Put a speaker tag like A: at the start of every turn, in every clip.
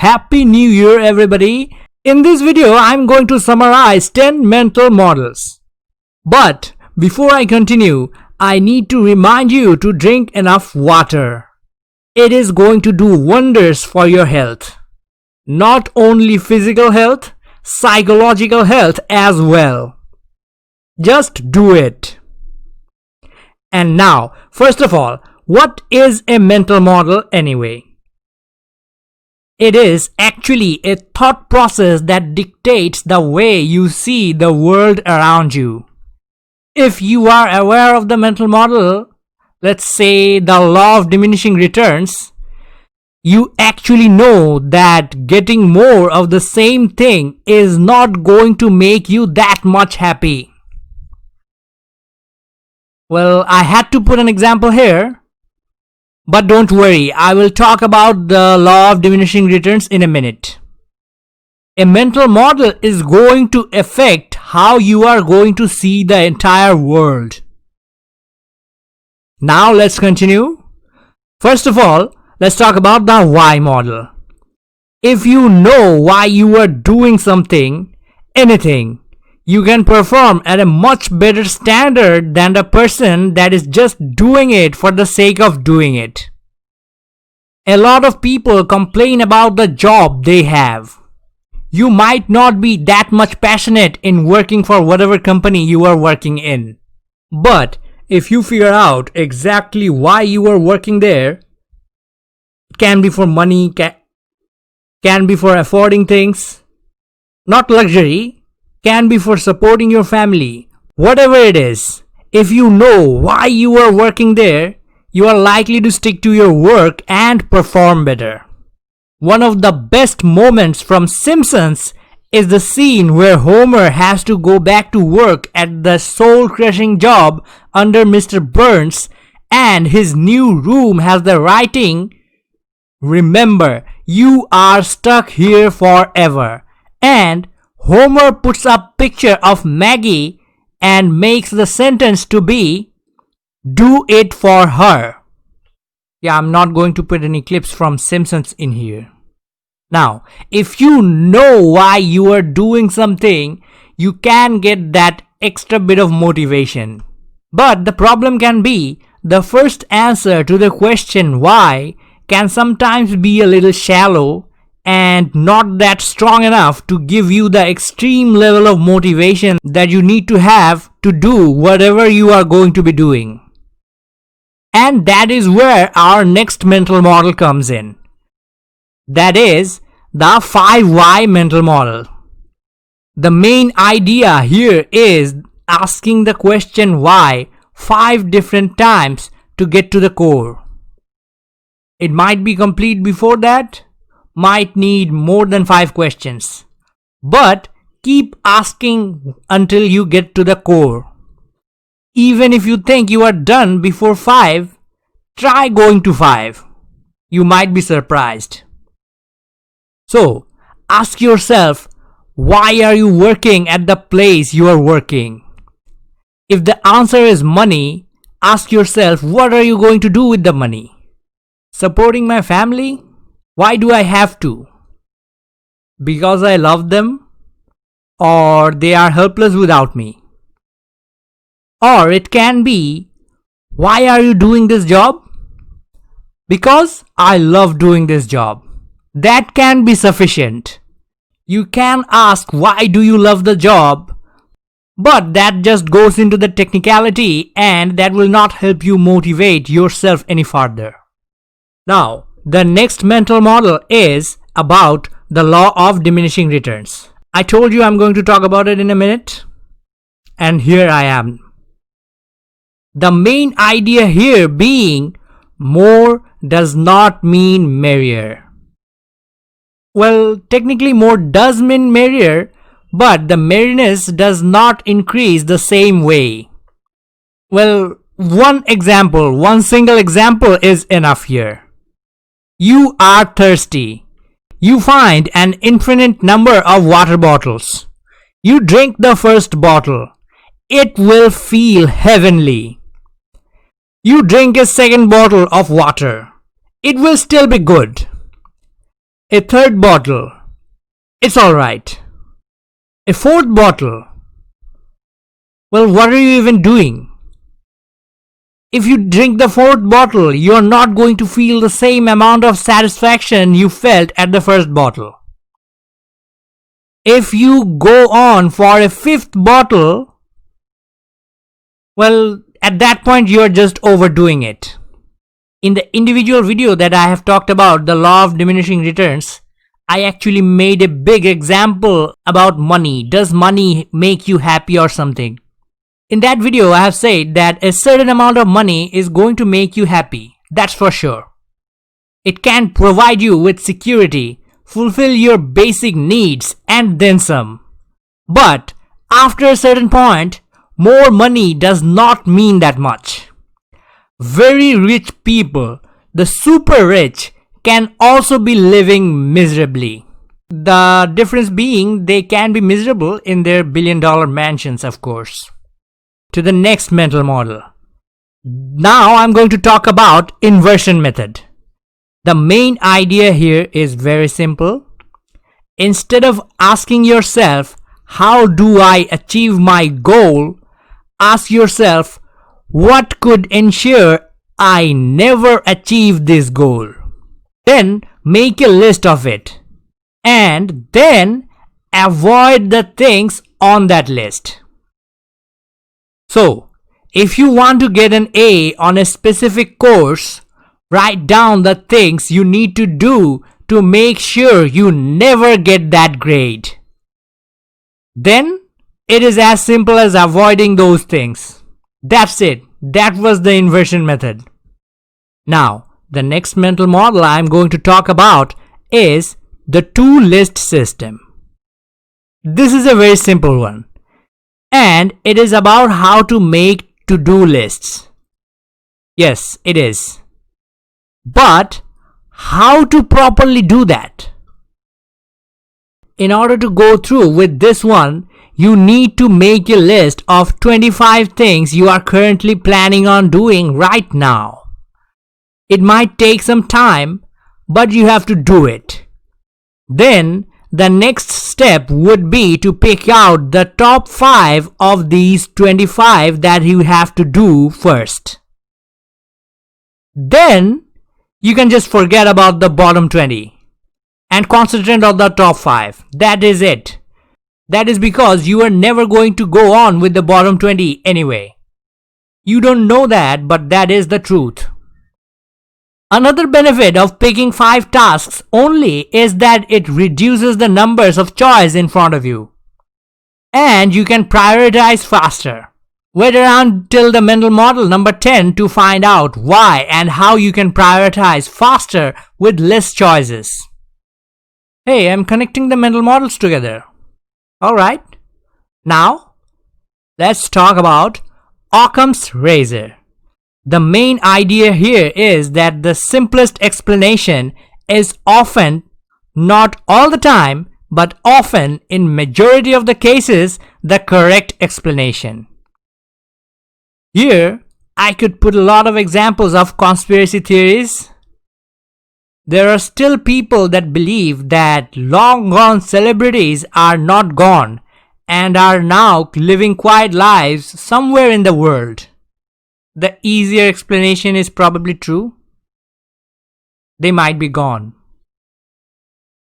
A: Happy New Year, everybody! In this video, I'm going to summarize 10 mental models. But before I continue, I need to remind you to drink enough water. It is going to do wonders for your health. Not only physical health, psychological health as well. Just do it. And now, first of all, what is a mental model anyway? It is actually a thought process that dictates the way you see the world around you. If you are aware of the mental model, let's say the law of diminishing returns, you actually know that getting more of the same thing is not going to make you that much happy. Well, I had to put an example here. But don't worry, I will talk about the law of diminishing returns in a minute. A mental model is going to affect how you are going to see the entire world. Now let's continue. First of all, let's talk about the why model. If you know why you are doing something, anything, you can perform at a much better standard than the person that is just doing it for the sake of doing it. A lot of people complain about the job they have. You might not be that much passionate in working for whatever company you are working in. But if you figure out exactly why you are working there, it can be for money, can be for affording things, not luxury, can be for supporting your family, whatever it is. If you know why you are working there, you are likely to stick to your work and perform better. One of the best moments from Simpsons is the scene where Homer has to go back to work at the soul-crushing job under Mr. Burns, and his new room has the writing, "Remember, you are stuck here forever," and Homer puts up a picture of Maggie and makes the sentence to be, "Do it for her." Yeah, I'm not going to put any clips from Simpsons in here. Now, if you know why you are doing something, you can get that extra bit of motivation. But the problem can be, the first answer to the question why can sometimes be a little shallow and not that strong enough to give you the extreme level of motivation that you need to have to do whatever you are going to be doing. And that is where our next mental model comes in. That is the 5 why mental model. The main idea here is asking the question why 5 different times to get to the core. It might be complete before that, might need more than 5 questions, but keep asking until you get to the core. Even if you think you are done before 5, try going to 5. You might be surprised. So, ask yourself, why are you working at the place you are working? If the answer is money, ask yourself, what are you going to do with the money? Supporting my family? Why do I have to? Because I love them? Or they are helpless without me? Or it can be, why are you doing this job? Because I love doing this job. That can be sufficient. You can ask, why do you love the job? But that just goes into the technicality and that will not help you motivate yourself any further. Now, the next mental model is about the law of diminishing returns. I told you I'm going to talk about it in a minute, and here I am. The main idea here being, more does not mean merrier. Well, technically more does mean merrier, but the merriness does not increase the same way. Well, one single example is enough here. You are thirsty. You find an infinite number of water bottles. You drink the first bottle. It will feel heavenly. You drink a second bottle of water. It will still be good. A third bottle, it's alright. A fourth bottle, well, what are you even doing? If you drink the fourth bottle, you're not going to feel the same amount of satisfaction you felt at the first bottle. If you go on for a fifth bottle, well, at that point you're just overdoing it. In the individual video that I have talked about, the law of diminishing returns, I actually made a big example about money. Does money make you happy or something? In that video, I have said that a certain amount of money is going to make you happy. That's for sure. It can provide you with security, fulfill your basic needs, and then some. But after a certain point, more money does not mean that much. Very rich people, the super rich, can also be living miserably. The difference being they can be miserable in their billion-dollar mansions, of course. To the next mental model. Now I'm going to talk about inversion method. The main idea here is very simple. Instead of asking yourself, how do I achieve my goal? Ask yourself, what could ensure I never achieve this goal? Then make a list of it. And then avoid the things on that list. So, if you want to get an A on a specific course, write down the things you need to do to make sure you never get that grade. Then, it is as simple as avoiding those things. That's it. That was the inversion method. Now, the next mental model I am going to talk about is the to-list system. This is a very simple one. And it is about how to make to-do lists. Yes, it is. But how to properly do that? In order to go through with this one, you need to make a list of 25 things you are currently planning on doing right now. It might take some time, but you have to do it. Then, the next step would be to pick out the top 5 of these 25 that you have to do first. Then, you can just forget about the bottom 20 and concentrate on the top 5. That is it. That is because you are never going to go on with the bottom 20 anyway. You don't know that, but that is the truth. Another benefit of picking 5 tasks only is that it reduces the numbers of choice in front of you. And you can prioritize faster. Wait around till the mental model number 10 to find out why and how you can prioritize faster with less choices. Hey, I'm connecting the mental models together. Alright. Now, let's talk about Occam's razor. The main idea here is that the simplest explanation is often, not all the time, but often in majority of the cases, the correct explanation. Here, I could put a lot of examples of conspiracy theories. There are still people that believe that long gone celebrities are not gone and are now living quiet lives somewhere in the world. The easier explanation is probably true. They might be gone.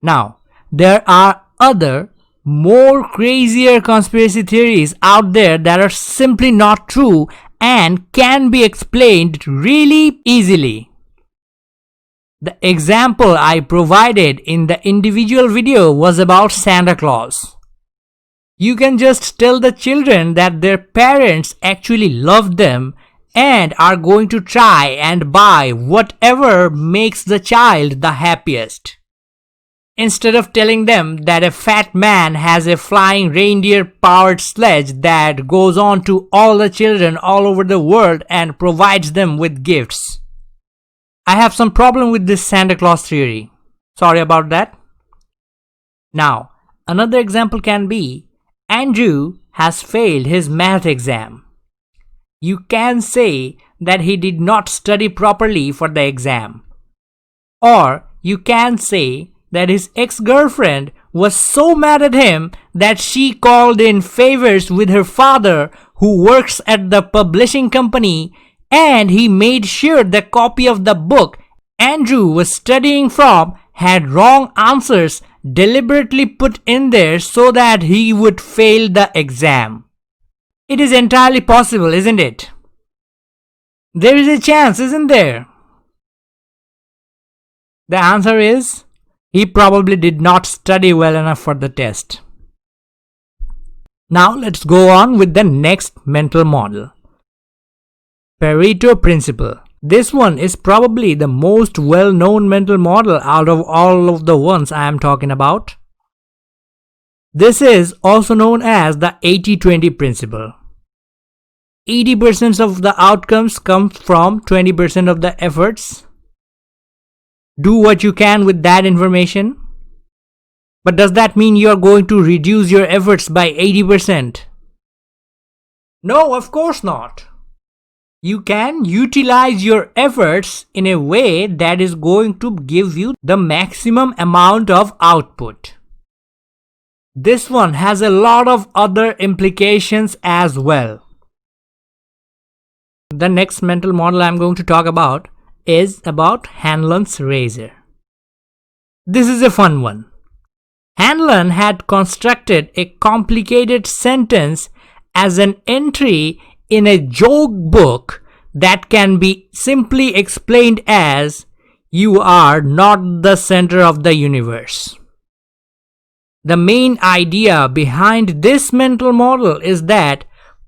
A: Now, there are other, more crazier conspiracy theories out there that are simply not true and can be explained really easily. The example I provided in the individual video was about Santa Claus. You can just tell the children that their parents actually love them and are going to try and buy whatever makes the child the happiest. Instead of telling them that a fat man has a flying reindeer-powered sledge that goes on to all the children all over the world and provides them with gifts. I have some problem with this Santa Claus theory. Sorry about that. Now, another example can be, Andrew has failed his math exam. You can say that he did not study properly for the exam. Or you can say that his ex-girlfriend was so mad at him that she called in favors with her father, who works at the publishing company, and he made sure the copy of the book Andrew was studying from had wrong answers deliberately put in there so that he would fail the exam. It is entirely possible, isn't it? There is a chance, isn't there? The answer is, he probably did not study well enough for the test. Now let's go on with the next mental model. Pareto Principle. This one is probably the most well-known mental model out of all of the ones I am talking about. This is also known as the 80-20 principle. 80% of the outcomes come from 20% of the efforts. Do what you can with that information. But does that mean you are going to reduce your efforts by 80%? No, of course not. You can utilize your efforts in a way that is going to give you the maximum amount of output. This one has a lot of other implications as well. The next mental model I'm going to talk about is about Hanlon's razor. This is a fun one. Hanlon had constructed a complicated sentence as an entry in a joke book that can be simply explained as, "You are not the center of the universe." The main idea behind this mental model is that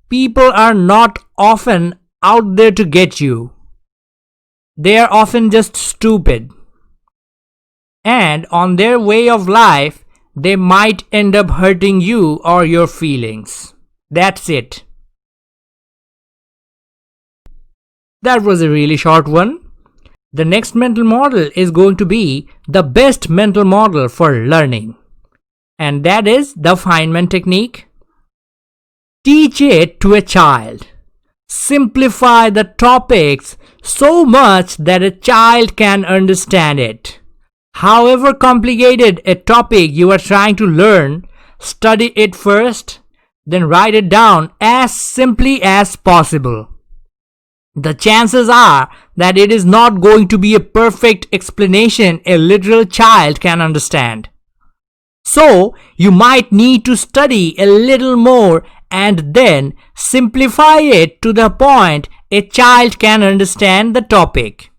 A: people are not often out there to get you. They are often just stupid. And on their way of life, they might end up hurting you or your feelings. That's it. That was a really short one. The next mental model is going to be the best mental model for learning. And that is the Feynman Technique. Teach it to a child. Simplify the topics so much that a child can understand it. However complicated a topic you are trying to learn, study it first, then write it down as simply as possible. The chances are that it is not going to be a perfect explanation a literal child can understand. So, you might need to study a little more and then simplify it to the point a child can understand the topic.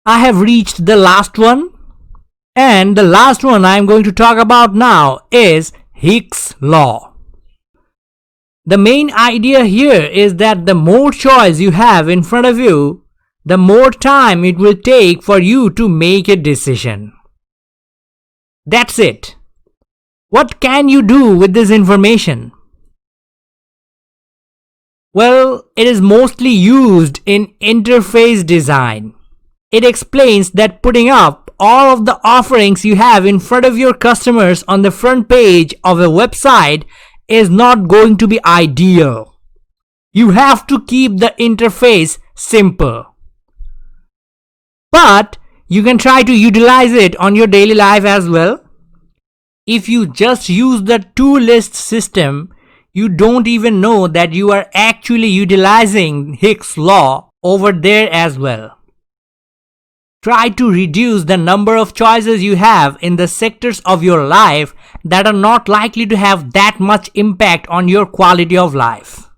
A: I have reached the last one, and the last one I am going to talk about now is Hick's law. The main idea here is that the more choice you have in front of you, the more time it will take for you to make a decision. That's it. What can you do with this information? Well, it is mostly used in interface design. It explains that putting up all of the offerings you have in front of your customers on the front page of a website is not going to be ideal. You have to keep the interface simple. But you can try to utilize it on your daily life as well. If you just use the to-list system, you don't even know that you are actually utilizing Hick's law over there as well. Try to reduce the number of choices you have in the sectors of your life that are not likely to have that much impact on your quality of life.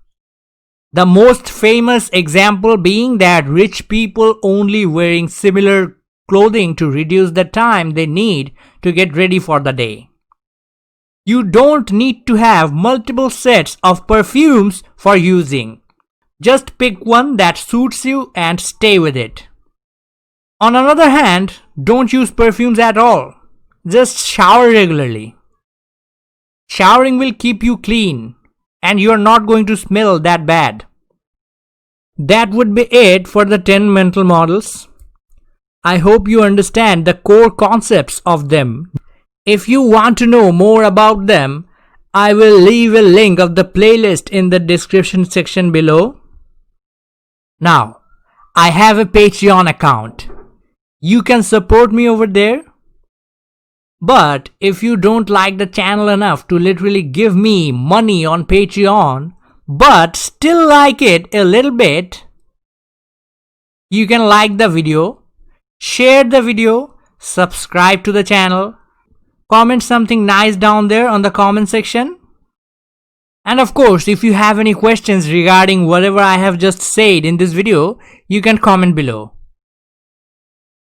A: The most famous example being that rich people only wearing similar clothing to reduce the time they need to get ready for the day. You don't need to have multiple sets of perfumes for using. Just pick one that suits you and stay with it. On another hand, don't use perfumes at all. Just shower regularly. Showering will keep you clean and you are not going to smell that bad. That would be it for the 10 mental models. I hope you understand the core concepts of them. If you want to know more about them, I will leave a link of the playlist in the description section below. Now, I have a Patreon account. you can support me over there. But if you don't like the channel enough to literally give me money on Patreon, but still like it a little bit, you can like the video, share the video, subscribe to the channel, comment something nice down there on the comment section. And of course, if you have any questions regarding whatever I have just said in this video, you can comment below.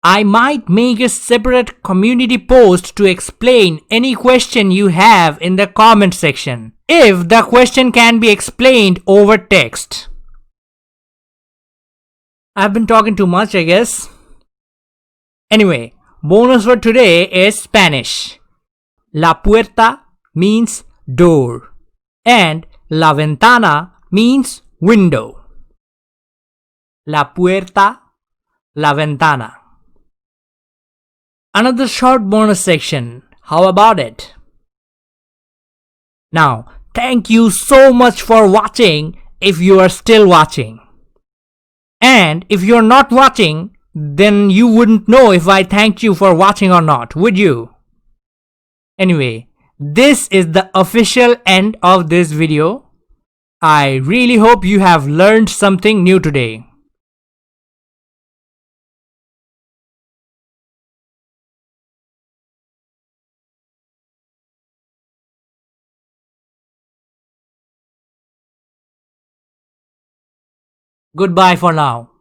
A: I might make a separate community post to explain any question you have in the comment section, if the question can be explained over text. I've been talking too much, I guess. Anyway, bonus for today is Spanish. La puerta means door and la ventana means window. La puerta, la ventana. Another short bonus section. How about it? Now, thank you so much for watching if you are still watching. And if you're not watching, then you wouldn't know if I thanked you for watching or not, would you? Anyway, this is the official end of this video. I really hope you have learned something new today. Goodbye for now.